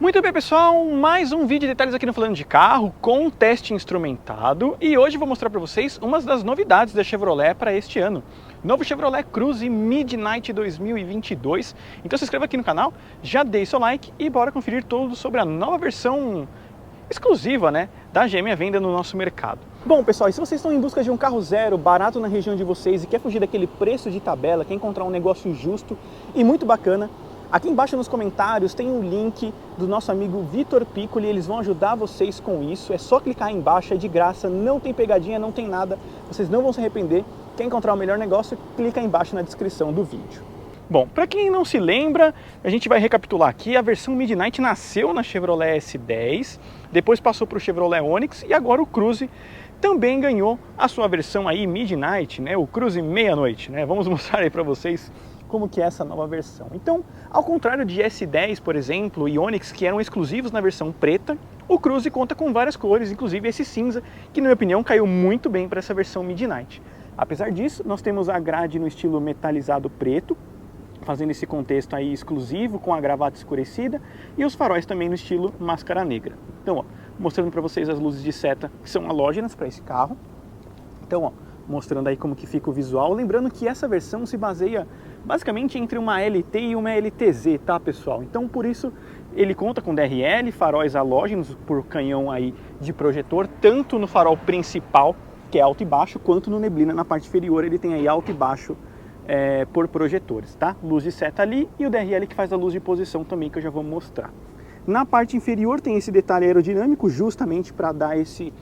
Muito bem, pessoal, mais um vídeo de detalhes aqui no Falando de Carro com teste instrumentado, e hoje eu vou mostrar para vocês umas das novidades da Chevrolet para este ano. Novo Chevrolet Cruze Midnight 2022. Então se inscreva aqui no canal, já deixe seu like e bora conferir tudo sobre a nova versão exclusiva, né, da GM à venda no nosso mercado. Bom, pessoal, e se vocês estão em busca de um carro zero, barato na região de vocês e quer fugir daquele preço de tabela, quer encontrar um negócio justo e muito bacana, aqui embaixo nos comentários tem um link do nosso amigo Vitor Piccoli, eles vão ajudar vocês com isso, é só clicar aí embaixo, é de graça, não tem pegadinha, não tem nada, vocês não vão se arrepender. Quer encontrar o melhor negócio, clica aí embaixo na descrição do vídeo. Bom, para quem não se lembra, a gente vai recapitular aqui, a versão Midnight nasceu na Chevrolet S10, depois passou para o Chevrolet Onix e agora o Cruze também ganhou a sua versão aí Midnight, né, o Cruze Meia-Noite, né? Vamos mostrar aí para vocês como que é essa nova versão. Então, ao contrário de S10, por exemplo, e Onix, que eram exclusivos na versão preta, o Cruze conta com várias cores, inclusive esse cinza, que na minha opinião caiu muito bem para essa versão Midnight. Apesar disso, nós temos a grade no estilo metalizado preto, fazendo esse contexto aí exclusivo com a gravata escurecida, e os faróis também no estilo máscara negra. Então, ó, mostrando para vocês as luzes de seta que são halógenas para esse carro. Então, ó, mostrando aí como que fica o visual. Lembrando que essa versão se baseia basicamente entre uma LT e uma LTZ, tá, pessoal? Então, por isso, ele conta com DRL, faróis halógenos por canhão aí de projetor, tanto no farol principal, que é alto e baixo, quanto no neblina na parte inferior ele tem aí alto e baixo por projetores, tá? Luz de seta ali e o DRL que faz a luz de posição também, que eu já vou mostrar. Na parte inferior tem esse detalhe aerodinâmico, justamente para dar esse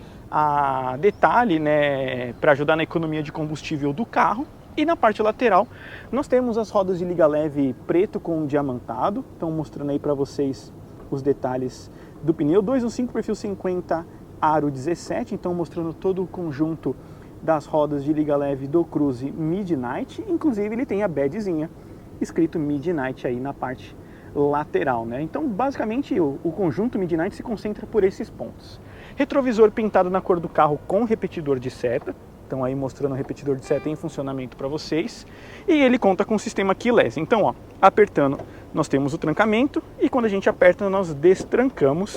detalhe, né, para ajudar na economia de combustível do carro. E na parte lateral nós temos as rodas de liga leve preto com diamantado, então mostrando aí para vocês os detalhes do pneu, 215 perfil 50 aro 17, então mostrando todo o conjunto das rodas de liga leve do Cruze Midnight, inclusive ele tem a badzinha escrito Midnight aí na parte lateral, né? Então basicamente o conjunto Midnight se concentra por esses pontos. Retrovisor pintado na cor do carro com repetidor de seta, então aí mostrando o repetidor de seta em funcionamento para vocês, e ele conta com o sistema keyless, então ó, apertando nós temos o trancamento e quando a gente aperta nós destrancamos.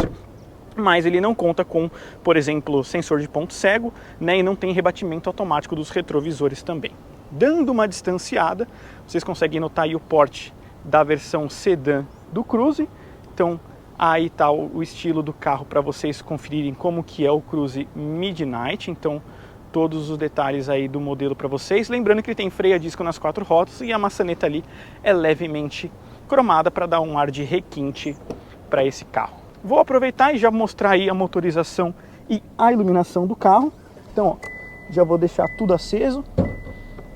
Mas ele não conta com, por exemplo, sensor de ponto cego, né, e não tem rebatimento automático dos retrovisores também. Dando uma distanciada, vocês conseguem notar aí o porte da versão sedã do Cruze. Então aí está o estilo do carro para vocês conferirem como que é o Cruze Midnight. Então todos os detalhes aí do modelo para vocês. Lembrando que ele tem freio a disco nas 4 rodas e a maçaneta ali é levemente cromada para dar um ar de requinte para esse carro. Vou aproveitar e já mostrar aí a motorização e a iluminação do carro. Então, ó, já vou deixar tudo aceso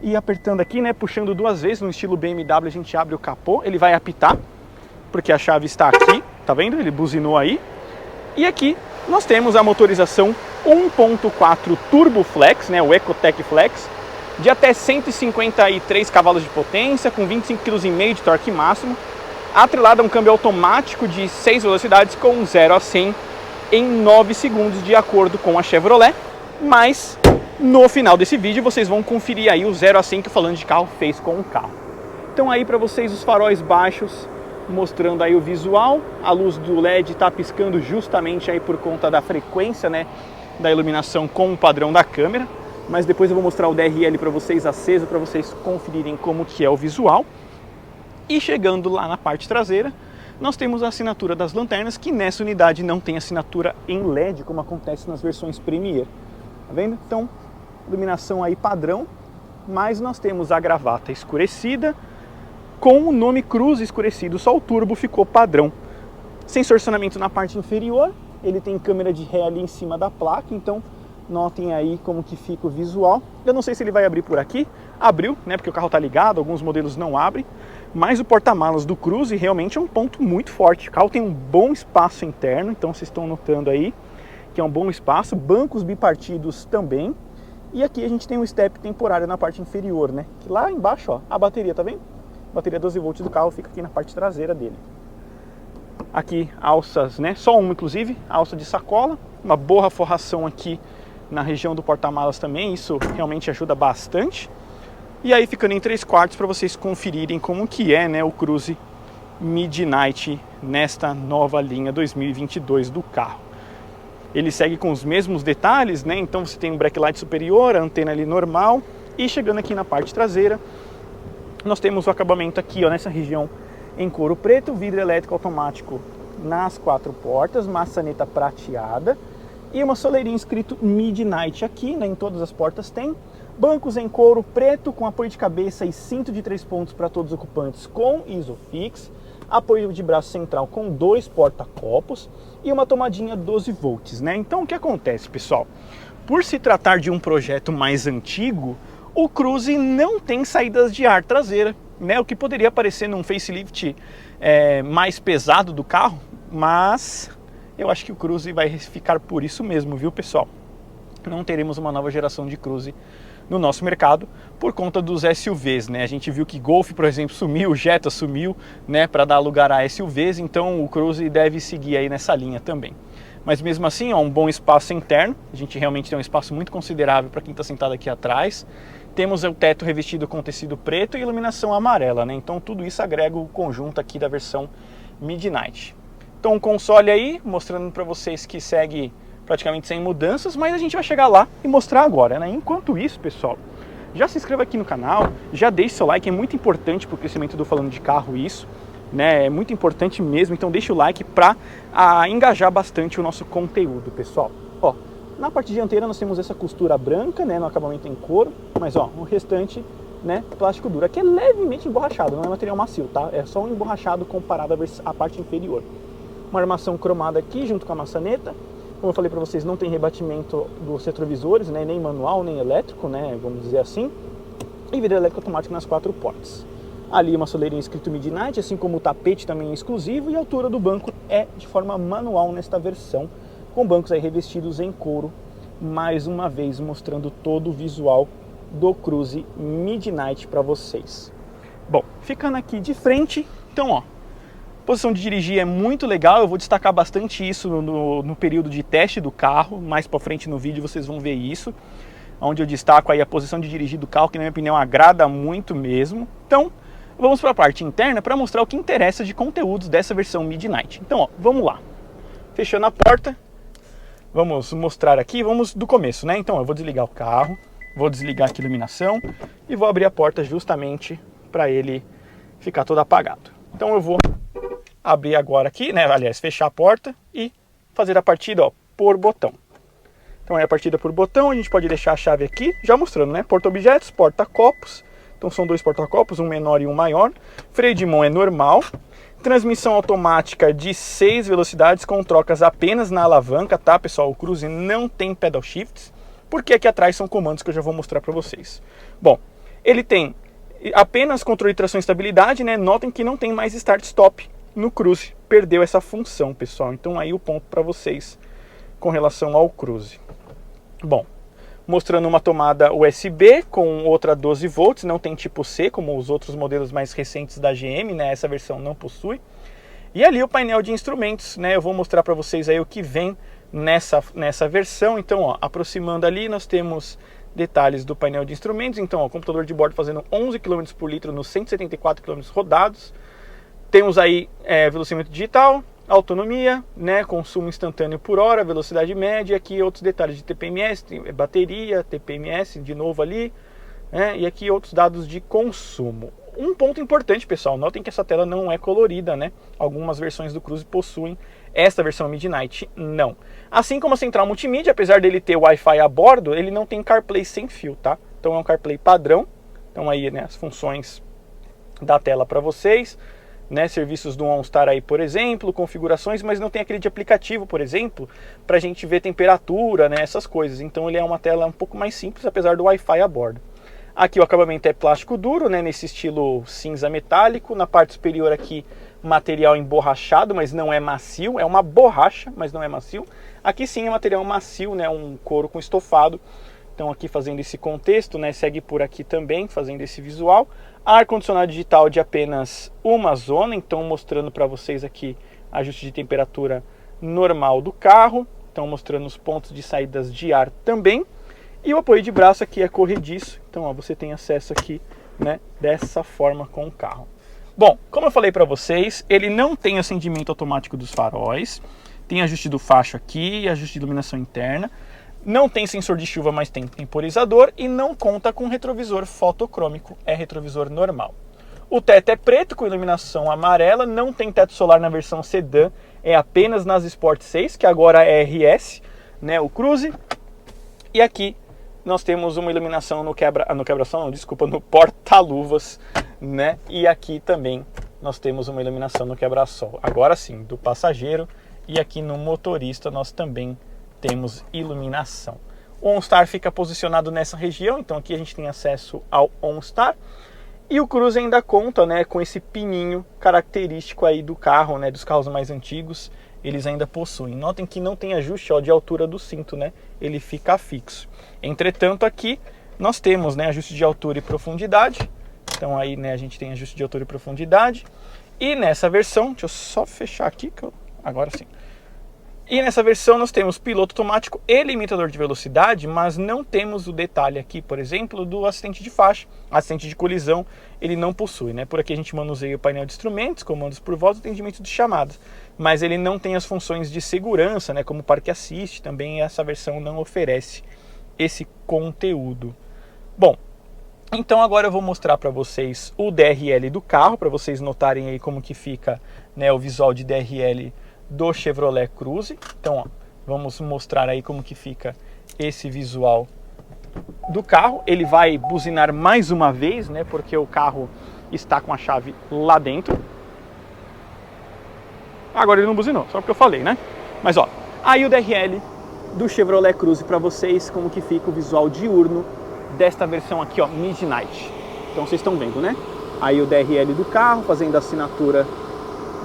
e apertando aqui, né, puxando 2 vezes no estilo BMW, a gente abre o capô, ele vai apitar, porque a chave está aqui, tá vendo? Ele buzinou aí. E aqui nós temos a motorização 1.4 Turbo Flex, né, o Ecotec Flex, de até 153 cavalos de potência, com 25,5 kg de torque máximo, atrelado a um câmbio automático de 6 velocidades com 0 a 100 em 9 segundos, de acordo com a Chevrolet. Mas no final desse vídeo vocês vão conferir aí o 0 a 100 que o Falando de Carro fez com o carro. Então aí para vocês os faróis baixos, mostrando aí o visual. A luz do LED está piscando justamente aí por conta da frequência, né, da iluminação com o padrão da câmera. Mas depois eu vou mostrar o DRL para vocês aceso, para vocês conferirem como que é o visual. E chegando lá na parte traseira, nós temos a assinatura das lanternas, que nessa unidade não tem assinatura em LED, como acontece nas versões Premier. Tá vendo? Então, iluminação aí padrão, mas nós temos a gravata escurecida, com o nome Cruze escurecido, só o turbo ficou padrão. Sensor de estacionamento na parte inferior, ele tem câmera de ré ali em cima da placa, então notem aí como que fica o visual. Eu não sei se ele vai abrir por aqui, abriu, né, porque o carro tá ligado, alguns modelos não abrem. Mas o porta-malas do Cruze realmente é um ponto muito forte. O carro tem um bom espaço interno, então vocês estão notando aí que é um bom espaço. Bancos bipartidos também. E aqui a gente tem um step temporário na parte inferior, né? Que lá embaixo, ó, a bateria, tá vendo? A bateria 12 volts do carro fica aqui na parte traseira dele. Aqui alças, né? Só uma inclusive, alça de sacola. Uma boa forração aqui na região do porta-malas também. Isso realmente ajuda bastante. E aí ficando em 3/4 para vocês conferirem como que é, né, o Cruze Midnight nesta nova linha 2022 do carro. Ele segue com os mesmos detalhes, né? Então você tem um backlight superior, a antena ali normal, e chegando aqui na parte traseira, nós temos o acabamento aqui, ó, nessa região em couro preto, vidro elétrico automático nas 4 portas, maçaneta prateada e uma soleirinha escrito Midnight aqui, né? Em todas as portas tem. Bancos em couro preto com apoio de cabeça e cinto de 3 pontos para todos os ocupantes com Isofix. Apoio de braço central com 2 porta-copos e uma tomadinha 12 volts, né? Então o que acontece, pessoal? Por se tratar de um projeto mais antigo, o Cruze não tem saídas de ar traseira, né? O que poderia parecer num facelift mais pesado do carro, mas eu acho que o Cruze vai ficar por isso mesmo, viu, pessoal? Não teremos uma nova geração de Cruze no nosso mercado por conta dos SUVs, né? A gente viu que Golf, por exemplo, sumiu, Jetta sumiu, né, para dar lugar a SUVs, então o Cruze deve seguir aí nessa linha também. Mas mesmo assim, ó, um bom espaço interno, a gente realmente tem um espaço muito considerável para quem está sentado aqui atrás. Temos o teto revestido com tecido preto e iluminação amarela, né? Então tudo isso agrega o conjunto aqui da versão Midnight. Então o console aí, mostrando para vocês que segue praticamente sem mudanças, mas a gente vai chegar lá e mostrar agora, né? Enquanto isso, pessoal, já se inscreva aqui no canal, já deixe seu like, é muito importante para o crescimento do Falando de Carro isso, né? É muito importante mesmo, então deixa o like para engajar bastante o nosso conteúdo, pessoal. Ó, na parte dianteira nós temos essa costura branca, né, no acabamento em couro, mas ó, o restante, né, plástico duro. Aqui é levemente emborrachado, não é material macio, tá? É só um emborrachado comparado à parte inferior. Uma armação cromada aqui junto com a maçaneta. Como eu falei para vocês, não tem rebatimento dos retrovisores, né, nem manual, nem elétrico, né, vamos dizer assim. E vidro elétrico automático nas 4 portas. Ali uma soleirinha escrito Midnight, assim como o tapete também é exclusivo. E a altura do banco é de forma manual nesta versão, com bancos aí revestidos em couro. Mais uma vez mostrando todo o visual do Cruze Midnight para vocês. Bom, ficando aqui de frente, então ó, posição de dirigir é muito legal, eu vou destacar bastante isso no período de teste do carro, mais para frente no vídeo vocês vão ver isso, onde eu destaco aí a posição de dirigir do carro, que na minha opinião agrada muito mesmo. Então, vamos para a parte interna para mostrar o que interessa de conteúdos dessa versão Midnight. Então, ó, vamos lá. Fechando a porta, vamos mostrar aqui, vamos do começo, né? Então, eu vou desligar o carro, vou desligar aqui a iluminação e vou abrir a porta justamente para ele ficar todo apagado. Então, eu vou abrir agora aqui, né? Aliás, fechar a porta e fazer a partida, ó, por botão. Então é a partida por botão, a gente pode deixar a chave aqui, já mostrando, né? Porta-objetos, porta-copos. Então são 2 porta-copos, um menor e um maior. Freio de mão é normal. Transmissão automática de 6 velocidades com trocas apenas na alavanca, tá, pessoal? O Cruze não tem pedal shifts, porque aqui atrás são comandos que eu já vou mostrar para vocês. Bom, ele tem apenas controle de tração e estabilidade, né? Notem que não tem mais start-stop no Cruze, perdeu essa função, pessoal. Então aí o ponto para vocês com relação ao Cruze. Bom, mostrando uma tomada USB com outra 12 volts, não tem tipo C, como os outros modelos mais recentes da GM, né? Essa versão não possui. E ali o painel de instrumentos, né? Eu vou mostrar para vocês aí o que vem nessa versão. Então, ó, aproximando ali, nós temos detalhes do painel de instrumentos. Então, ó, computador de bordo fazendo 11 km por litro nos 174 km rodados. Temos aí velocímetro digital, autonomia, né, consumo instantâneo por hora, velocidade média, aqui outros detalhes de TPMS, bateria, TPMS de novo ali, né, e aqui outros dados de consumo. Um ponto importante, pessoal, notem que essa tela não é colorida, né? Algumas versões do Cruze possuem, esta versão Midnight não. Assim como a central multimídia, apesar dele ter Wi-Fi a bordo, ele não tem CarPlay sem fio, tá? Então é um CarPlay padrão, então aí, né, as funções da tela para vocês. Né, serviços do OnStar aí, por exemplo, configurações, mas não tem aquele de aplicativo, por exemplo, para a gente ver temperatura, né, essas coisas. Então ele é uma tela um pouco mais simples, apesar do Wi-Fi a bordo. Aqui o acabamento é plástico duro, né, nesse estilo cinza metálico. Na parte superior aqui, material emborrachado, mas não é macio. É uma borracha, mas não é macio. Aqui sim é material macio, né, um couro com estofado. Então aqui fazendo esse contexto, né, segue por aqui também, fazendo esse visual. Ar-condicionado digital de apenas uma zona, então mostrando para vocês aqui ajuste de temperatura normal do carro. Então mostrando os pontos de saídas de ar também. E o apoio de braço aqui é corrediço, então ó, você tem acesso aqui, né, dessa forma com o carro. Bom, como eu falei para vocês, ele não tem acendimento automático dos faróis, tem ajuste do facho aqui, ajuste de iluminação interna, não tem sensor de chuva, mas tem temporizador e não conta com retrovisor fotocrômico, é retrovisor normal. O teto é preto com iluminação amarela, não tem teto solar na versão sedã, é apenas nas Sport 6, que agora é RS, né, o Cruze. E aqui nós temos uma iluminação no no porta-luvas, né? E aqui também nós temos uma iluminação no quebra-sol. Agora sim, do passageiro, e aqui no motorista nós também temos iluminação. O OnStar fica posicionado nessa região, então aqui a gente tem acesso ao OnStar. E o Cruze ainda conta, né, com esse pininho característico aí do carro, né, dos carros mais antigos, eles ainda possuem. Notem que não tem ajuste, ó, de altura do cinto, né, ele fica fixo. Entretanto, aqui nós temos, né, ajuste de altura e profundidade. Então aí, né, a gente tem ajuste de altura e profundidade. E nessa versão, deixa eu só fechar aqui, agora sim. E nessa versão nós temos piloto automático e limitador de velocidade, mas não temos o detalhe aqui, por exemplo, do assistente de faixa, assistente de colisão, ele não possui, né? Por aqui a gente manuseia o painel de instrumentos, comandos por voz, atendimento de chamadas, mas ele não tem as funções de segurança, né? Como Park Assist, também essa versão não oferece esse conteúdo. Bom, então agora eu vou mostrar para vocês o DRL do carro, para vocês notarem aí como que fica, né, o visual de DRL do Chevrolet Cruze. Então, ó, vamos mostrar aí como que fica esse visual do carro. Ele vai buzinar mais uma vez, né, porque o carro está com a chave lá dentro. Agora ele não buzinou, só porque eu falei, né? Mas ó, aí o DRL do Chevrolet Cruze para vocês, como que fica o visual diurno desta versão aqui, ó, Midnight. Então vocês estão vendo, né? Aí o DRL do carro, fazendo a assinatura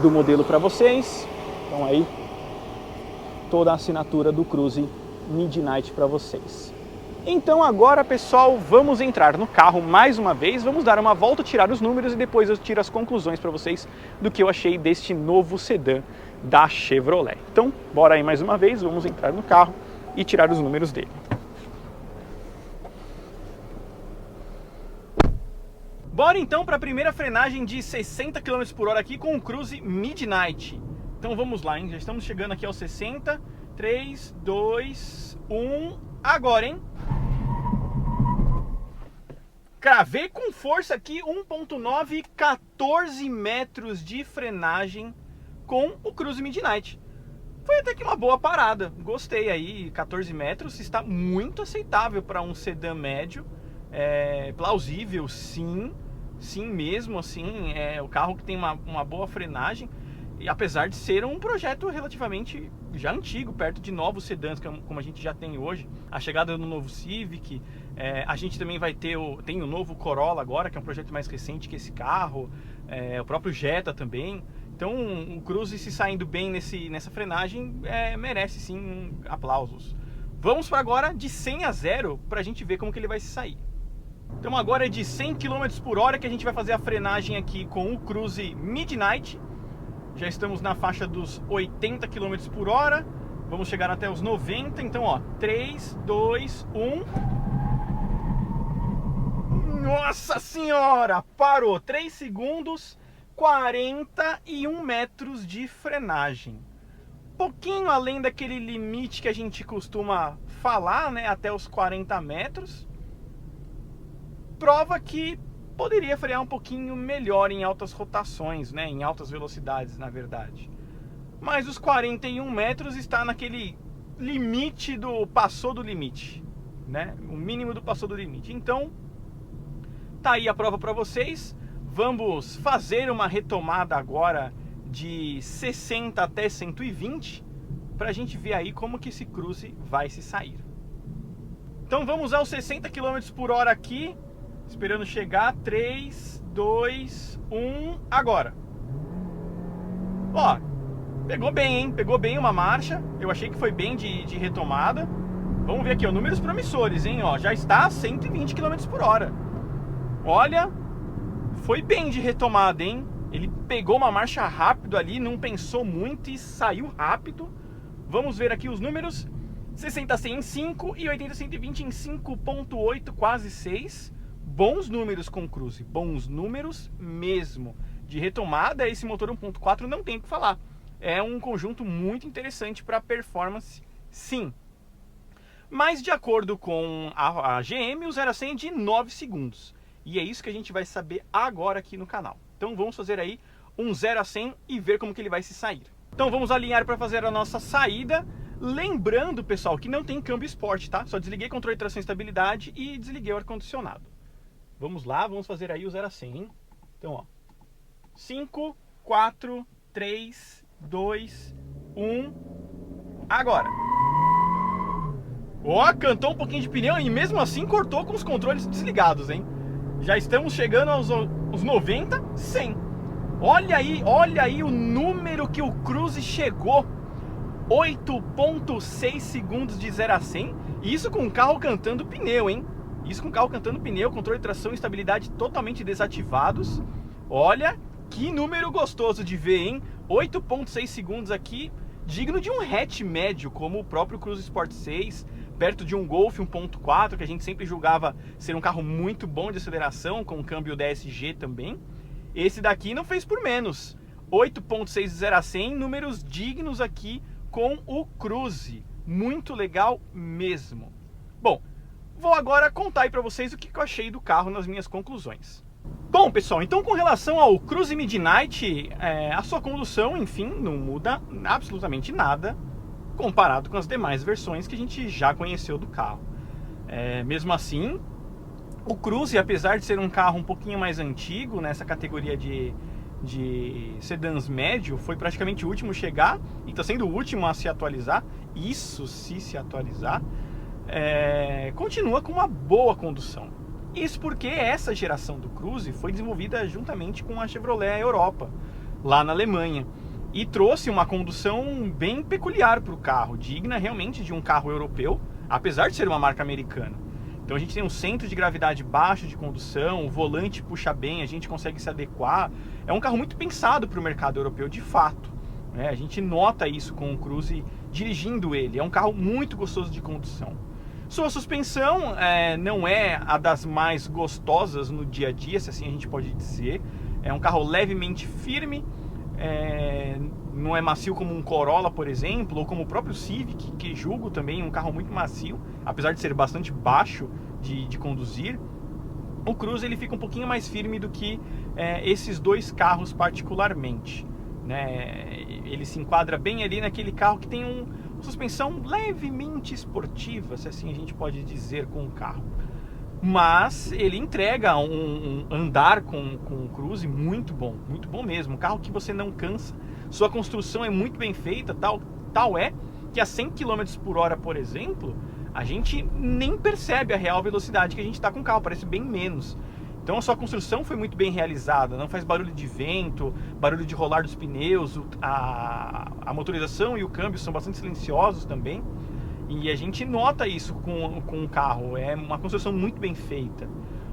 do modelo para vocês. Então aí, toda a assinatura do Cruze Midnight para vocês. Então agora, pessoal, vamos entrar no carro mais uma vez, vamos dar uma volta, tirar os números e depois eu tiro as conclusões para vocês do que eu achei deste novo sedã da Chevrolet. Então, bora aí mais uma vez, vamos entrar no carro e tirar os números dele. Bora então para a primeira frenagem de 60 km por hora aqui com o Cruze Midnight. Então vamos lá, hein? Já estamos chegando aqui aos 60. 3, 2, 1. Agora, hein? Cravei com força aqui 1.9, 14 metros de frenagem com o Cruze Midnight. Foi até que uma boa parada. Gostei aí, 14 metros. Está muito aceitável para um sedã médio. É plausível, sim. Sim mesmo, assim. É o carro que tem uma boa frenagem. E apesar de ser um projeto relativamente já antigo, perto de novos sedãs como a gente já tem hoje, a chegada do novo Civic, a gente também vai ter tem o novo Corolla agora, que é um projeto mais recente que esse carro, o próprio Jetta também. Então o Cruze se saindo bem nessa frenagem merece sim aplausos. Vamos para agora de 100 a 0 para a gente ver como que ele vai se sair. Então agora é de 100 km por hora que a gente vai fazer a frenagem aqui com o Cruze Midnight. Já estamos na faixa dos 80 km por hora. Vamos chegar até os 90. Então, ó, 3, 2, 1. Nossa senhora! Parou. 3 segundos, 41 metros de frenagem. Pouquinho além daquele limite que a gente costuma falar, né? Até os 40 metros. Prova que poderia frear um pouquinho melhor em altas rotações, né? Em altas velocidades, na verdade. Mas os 41 metros está naquele limite do passou do limite, né? O mínimo do passou do limite. Então, tá aí a prova para vocês. Vamos fazer uma retomada agora de 60 até 120 para a gente ver aí como que esse Cruze vai se sair. Então vamos aos 60 km por hora aqui. Esperando chegar, 3, 2, 1, agora. Ó, pegou bem, hein? Pegou bem uma marcha. Eu achei que foi bem de retomada. Vamos ver aqui, ó, números promissores, hein? Ó, já está a 120 km por hora. Olha, foi bem de retomada, hein? Ele pegou uma marcha rápido ali, não pensou muito e saiu rápido. Vamos ver aqui os números. 60 a 100 em 5 e 80 a 120 em 5.8, quase 6. Bons números com o Cruze, bons números mesmo, de retomada, esse motor 1.4 não tem o que falar. É um conjunto muito interessante para performance, sim. Mas de acordo com a GM, o 0 a 100 é de 9 segundos. E é isso que a gente vai saber agora aqui no canal. Então vamos fazer aí um 0 a 100 e ver como que ele vai se sair. Então vamos alinhar para fazer a nossa saída. Lembrando, pessoal, que não tem câmbio Sport, tá? Só desliguei controle de tração e estabilidade e desliguei o ar-condicionado. Vamos lá, vamos fazer aí o 0 a 100, hein? Então, ó. 5, 4, 3, 2, 1. Agora. Ó, cantou um pouquinho de pneu e mesmo assim cortou com os controles desligados, hein? Já estamos chegando aos 90, 100. Olha aí o número que o Cruze chegou. 8.6 segundos de 0 a 100. Isso com o carro cantando pneu, hein? Isso com o carro cantando pneu, controle de tração e estabilidade totalmente desativados. Olha que número gostoso de ver, hein? 8.6 segundos aqui, digno de um hatch médio, como o próprio Cruze Sport 6, perto de um Golf 1.4, que a gente sempre julgava ser um carro muito bom de aceleração, com câmbio DSG também. Esse daqui não fez por menos. 8.6 de 0 a 100, números dignos aqui com o Cruze. Muito legal mesmo. Bom, vou agora contar aí para vocês o que eu achei do carro nas minhas conclusões. Bom, pessoal, então com relação ao Cruze Midnight, a sua condução, enfim, não muda absolutamente nada comparado com as demais versões que a gente já conheceu do carro. Mesmo assim, o Cruze, apesar de ser um carro um pouquinho mais antigo, nessa categoria de sedãs médio, foi praticamente o último a chegar e está sendo o último a se atualizar. Isso se atualizar, continua com uma boa condução. Isso porque essa geração do Cruze foi desenvolvida juntamente com a Chevrolet Europa, lá na Alemanha, e trouxe uma condução bem peculiar para o carro, digna realmente de um carro europeu, apesar de ser uma marca americana. Então a gente tem um centro de gravidade baixo de condução, o volante puxa bem, a gente consegue se adequar. É um carro muito pensado para o mercado europeu, de fato. A gente nota isso com o Cruze dirigindo ele. É um carro muito gostoso de condução. Sua suspensão não é a das mais gostosas no dia a dia, se assim a gente pode dizer. É um carro levemente firme, não é macio como um Corolla, por exemplo, ou como o próprio Civic, que julgo também um carro muito macio, apesar de ser bastante baixo de conduzir. O Cruze ele fica um pouquinho mais firme do que esses dois carros particularmente, né? Ele se enquadra bem ali naquele carro que tem uma suspensão levemente esportiva, se assim a gente pode dizer, com o carro. Mas ele entrega um andar com o Cruze muito bom mesmo. Um carro que você não cansa, sua construção é muito bem feita, tal é que a 100 km por hora, por exemplo, a gente nem percebe a real velocidade que a gente está com o carro, parece bem menos. Então a sua construção foi muito bem realizada, não faz barulho de vento, barulho de rolar dos pneus, a motorização e o câmbio são bastante silenciosos também. E a gente nota isso com o carro, é uma construção muito bem feita.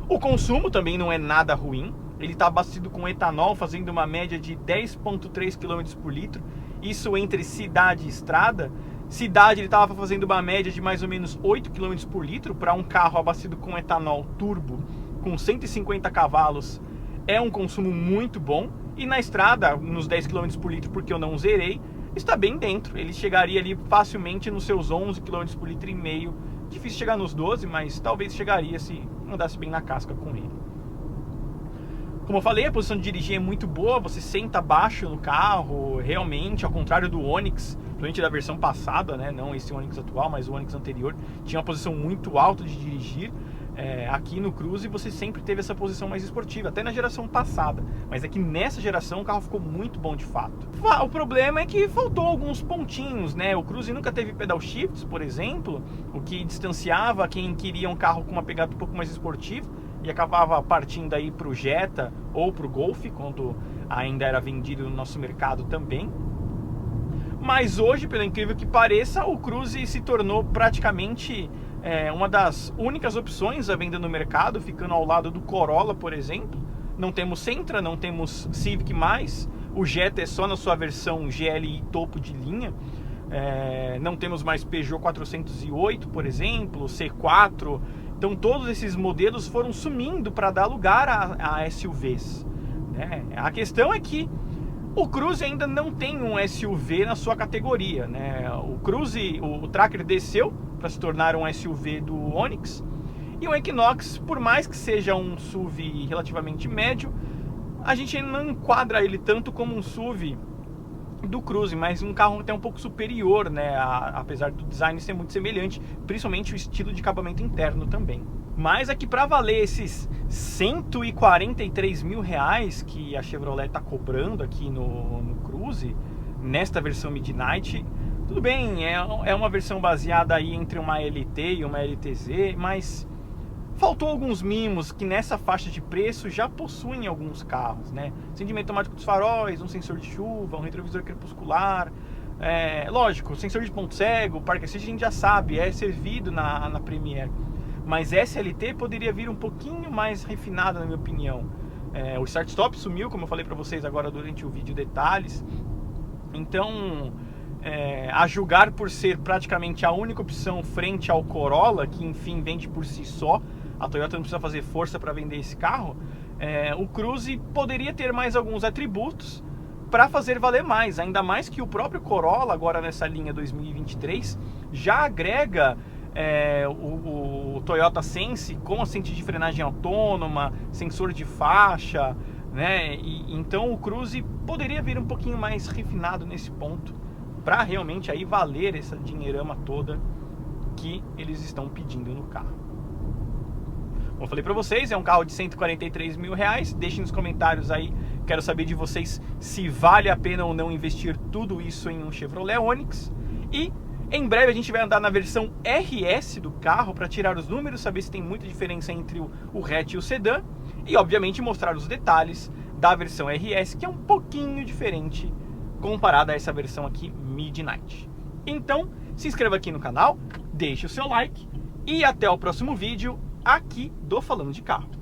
O consumo também não é nada ruim, ele está abastecido com etanol, fazendo uma média de 10,3 km por litro, isso entre cidade e estrada. Cidade ele estava fazendo uma média de mais ou menos 8 km por litro, para um carro abastecido com etanol turbo, com 150 cavalos, é um consumo muito bom. E na estrada, nos 10 km por litro, porque eu não zerei, está bem dentro. Ele chegaria ali facilmente nos seus 11 km por litro e meio. Difícil chegar nos 12, mas talvez chegaria se andasse bem na casca com ele. Como eu falei, a posição de dirigir é muito boa, você senta baixo no carro, realmente, ao contrário do Onix, principalmente da versão passada, né? Não esse Onix atual, mas o Onix anterior, tinha uma posição muito alta de dirigir. Aqui no Cruze você sempre teve essa posição mais esportiva, até na geração passada, mas é que nessa geração o carro ficou muito bom de fato. O problema é que faltou alguns pontinhos, né? O Cruze nunca teve pedal shifts, por exemplo, o que distanciava quem queria um carro com uma pegada um pouco mais esportiva e acabava partindo aí para o Jetta ou para o Golf, quando ainda era vendido no nosso mercado também. Mas hoje, pelo incrível que pareça, o Cruze se tornou praticamente uma das únicas opções à venda no mercado, ficando ao lado do Corolla, por exemplo. Não temos Sentra, não temos Civic mais, o Jetta é só na sua versão GLI topo de linha. Não temos mais Peugeot 408, por exemplo, C4. Então todos esses modelos foram sumindo para dar lugar a SUVs. né? A questão é que o Cruze ainda não tem um SUV na sua categoria, né? O Cruze, o Tracker desceu para se tornar um SUV do Onix, e o Equinox, por mais que seja um SUV relativamente médio, a gente ainda não enquadra ele tanto como um SUV do Cruze, mas um carro até um pouco superior, né? Apesar do design ser muito semelhante, principalmente o estilo de acabamento interno também. Mas aqui para valer esses 143 mil reais que a Chevrolet está cobrando aqui no Cruze, nesta versão Midnight, tudo bem, é uma versão baseada aí entre uma LT e uma LTZ, mas faltou alguns mimos que nessa faixa de preço já possuem alguns carros, né? Acendimento automático dos faróis, um sensor de chuva, um retrovisor crepuscular, lógico, sensor de ponto cego, Park Assist a gente já sabe, é servido na Premier. Mas SLT poderia vir um pouquinho mais refinada, na minha opinião. O Start-Stop sumiu, como eu falei para vocês agora durante o vídeo detalhes. Então, a julgar por ser praticamente a única opção frente ao Corolla, que enfim vende por si só, a Toyota não precisa fazer força para vender esse carro, o Cruze poderia ter mais alguns atributos para fazer valer mais, ainda mais que o próprio Corolla, agora nessa linha 2023, já agrega o Toyota Sense com assistente de frenagem autônoma, sensor de faixa, né? Então o Cruze poderia vir um pouquinho mais refinado nesse ponto, para realmente aí valer essa dinheirama toda que eles estão pedindo no carro. Como eu falei para vocês, é um carro de 143 mil reais. Deixem nos comentários aí, quero saber de vocês se vale a pena ou não investir tudo isso em um Chevrolet Onix. E em breve a gente vai andar na versão RS do carro para tirar os números, saber se tem muita diferença entre o hatch e o sedã, e obviamente mostrar os detalhes da versão RS, que é um pouquinho diferente comparada a essa versão aqui Midnight. Então, se inscreva aqui no canal, deixe o seu like e até o próximo vídeo aqui do Falando de Carro.